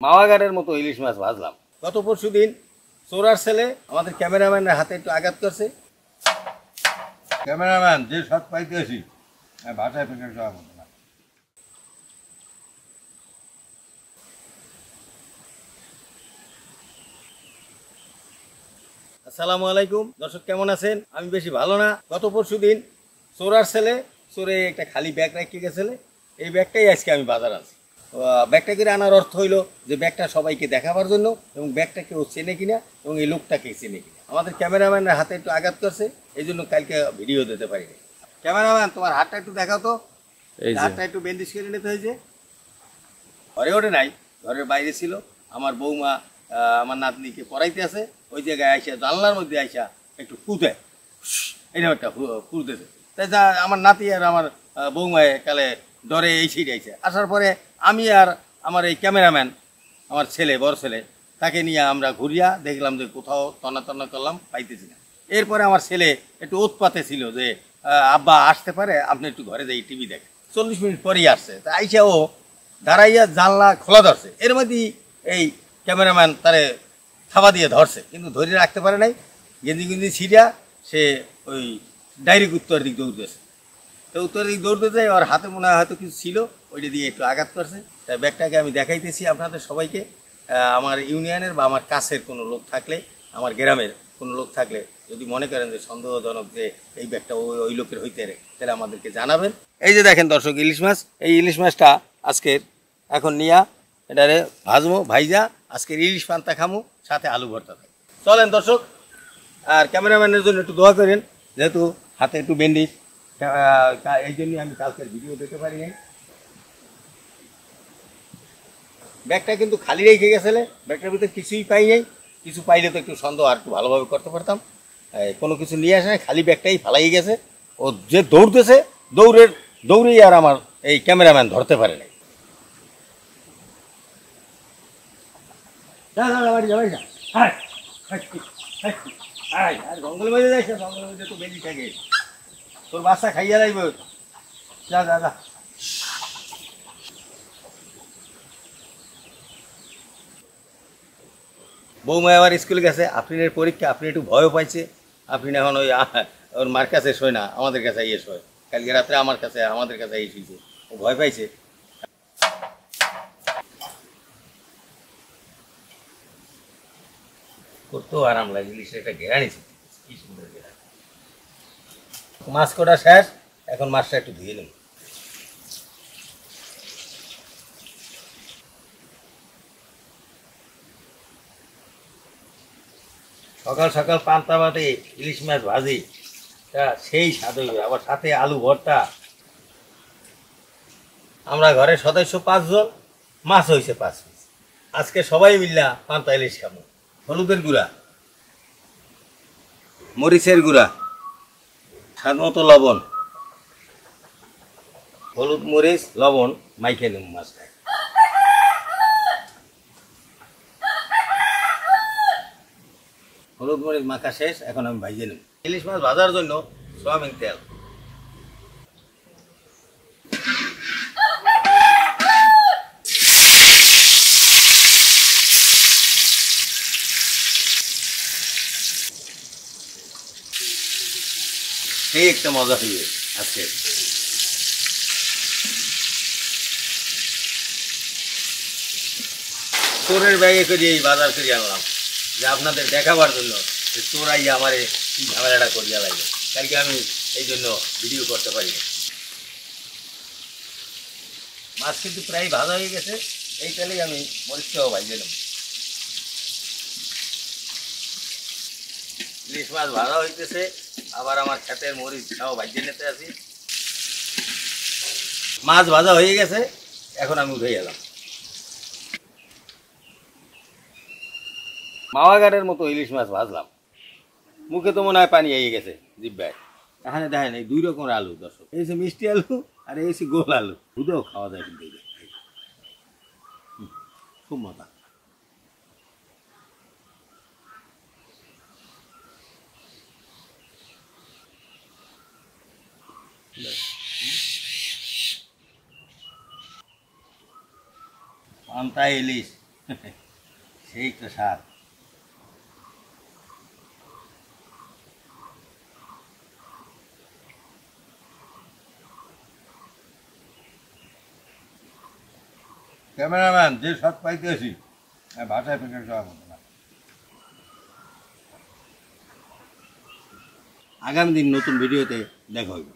মাওয়াগারের মতো ইলিশ মাছ ভাজলাম। গত পরশু দিন চোরার ছেলে আমাদের ক্যামেরাম্যানের হাতে একটু আঘাত করছে। ক্যামেরাম্যান যে শট পাইতেছি ভাষায় প্রকাশ করার মতো না। আসসালামু আলাইকুম দর্শক, কেমন আছেন? আমি বেশি ভালো না। গত পরশু দিন চোরার ছেলে চোরে একটা খালি ব্যাগ রেখে গেছিলে, এই ব্যাগটাই আজকে আমি বাজার আনছি। ব্যাগটা করে আনার অর্থ হইলো যে ব্যাগটা সবাইকে দেখাবার জন্য, এবং ব্যাগটা কেউ চেনে কিনা এবং এই লোকটাকে চেনে কিনা। আমাদের ক্যামেরাম্যানের হাতে একটু আঘাত করছে, এই জন্য কালকে ভিডিও দিতে পারিনি। ক্যামেরাম্যান, তোমার হাতটা একটু দেখাও তো। হাতটা একটু ব্যান্ডেজ করে নিতে হয়েছে। ঘরে ওঠে নাই, ঘরের বাইরে ছিল। আমার বৌমা আমার নাতনিকে পড়াইতে আছে, ওই জায়গায় আইসা জানলার মধ্যে আইসা একটু কুদে, এইরকম একটা কুদেছে। তাই যা আমার নাতি আর আমার বৌমায় কালে ডরে এই ছিটে আইসে। আসার পরে আমি আর আমার এই ক্যামেরাম্যান, আমার ছেলে, বড় ছেলে, তাকে নিয়ে আমরা ঘুরিয়া দেখলাম যে কোথাও তন্না করলাম, পাইতেছি না। এরপরে আমার ছেলে একটু উৎপাতে ছিল যে আব্বা আসতে পারে, আপনি একটু ঘরে যাই টিভি দেখেন। 40 মিনিট পরেই আসছে। তা আইসা ও দাঁড়াইয়া জানলা খোলা ধরছে, এর মধ্যেই এই ক্যামেরাম্যান তারে থাবা দিয়ে ধরছে, কিন্তু ধরে রাখতে পারে নাই। গেঞ্জি ছিঁড়া সে ওই ডাইরেক্ট উত্তর দিক দৌড়তেছে। তো উত্তর দিক দৌড়তে যায়, ওর হাতে মনে হয় হয়তো কিছু ছিল, ওইটা দিয়ে একটু আঘাত করছে। তাই ব্যাগটাকে আমি দেখাইতেছি আপনাদের সবাইকে। আমার ইউনিয়নের বা আমার কাছের কোনো লোক থাকলে, আমার গ্রামের কোনো লোক থাকলে, যদি মনে করেন যে সন্দেহজনক যে এই ব্যাগটা ওই লোকের হইতে রে, তাহলে আমাদেরকে জানাবেন। এই যে দেখেন দর্শক, ইলিশ মাছ। এই ইলিশ মাছটা আজকের এখন নিয়া এটারে ভাজবো, ভাইজা আজকের ইলিশ পান্তা খামু, সাথে আলু ভর্তা থাকে। চলেন দর্শক, আর ক্যামেরাম্যানের জন্য একটু দোয়া করেন, যেহেতু হাতে একটু ব্যান্ডেজ, এই জন্যই আমি কালকের ভিডিও দিতে পারি নাই। ব্যাগটা কিন্তু খালি রেখে গেছিলে, ব্যাগটার ভিতরে কিছুই পাই নাই। কিছু পাইলে তো একটু সন্দেহ আর একটু ভালোভাবে করতে পারতাম। কোনো কিছু নিয়ে আসে না, খালি ব্যাগটাই ফালাই গেছে। ও যে দৌড়তেছে, দৌড়েই আর আমার এই ক্যামেরাম্যান ধরতে পারে নাই। আর জঙ্গলের মধ্যে যাইছে, জঙ্গলের মধ্যে তো বেশি থাকে, তোর বাচ্চা খাইয়া যাইব। যা যা যা। বৌমা আবার স্কুলে গেছে, আফরিনের পরীক্ষা, আপনি একটু ভয়ও পাইছে। আপনি এখন ওই ওর মার কাছে শোয় না, আমাদের কাছে ইয়ে শোয়। কালকে রাত্রে আমার কাছে, আমাদের কাছে এই শুয়েছে, ও ভয় পাইছে। করতেও আরাম লাগে, ইলিশের একটা ঘেরানি, কি সুন্দর ঘেরানি। মাছ কটা শেষ, এখন মাছটা একটু ধুয়ে নেব। সকাল সকাল পান্তা ভাতে ইলিশ মাছ ভাজি, তা সেই স্বাদ হইবে, আবার সাথে আলু ভর্তা। আমরা ঘরের সদস্য 5 জন, মাছ হয়েছে 5 পিস। আজকে সবাই মিল্লা পান্তা ইলিশ খাবো। হলুদের গুঁড়া, মরিচের গুঁড়া, স্বাদ মতো লবণ, হলুদ মরিচ লবণ মাইখে নেব মাছটা। হলুদ মরিচ মাখা শেষ, এখন আমি ভাইজে নেব। ইলিশ মাছ ভাজার জন্য সয়াবিন তেল, সেই একটা মজা হইবে আজকে। চোরের ব্যাগে করে এই বাজার করে আনলাম, যে আপনাদের দেখাবার জন্য যে চোর আইয়া আমারে কি ঝামেলাটা করিয়া লাগবে। কালকে আমি এই জন্য ভিডিও করতে পারি না। মাছ কিন্তু প্রায় ভাজা হয়ে গেছে, এই তেলেই আমি মরিচটাও ভাজিয়ে নেব। ইলিশ মাছ ভাজা হইতেছে, আবার আমার ক্ষেতের মরিচটাও ভাজিয়ে নিতে আছি। মাছ ভাজা হয়ে গেছে, এখন আমি উঠে গেলাম। মাওয়াগারের মতো ইলিশ মাছ ভাজলাম, মুখে তো মনে হয় পানি এসে গেছে জিব্বায়। এখানে দেখেন এই 2 রকমের আলু দর্শক, এই যে মিষ্টি আলু আর এই যে গোল আলু, দুধেও খাওয়া যায় কিন্তু খুব মজা। পান্তা ইলিশ সেই তো স্বাদ। ক্যামেরাম্যান, যে স্বাদ পাইতেছি আমি ভাষায় প্রকাশ করার মতো না। আগামী দিন নতুন ভিডিওতে দেখা হবে।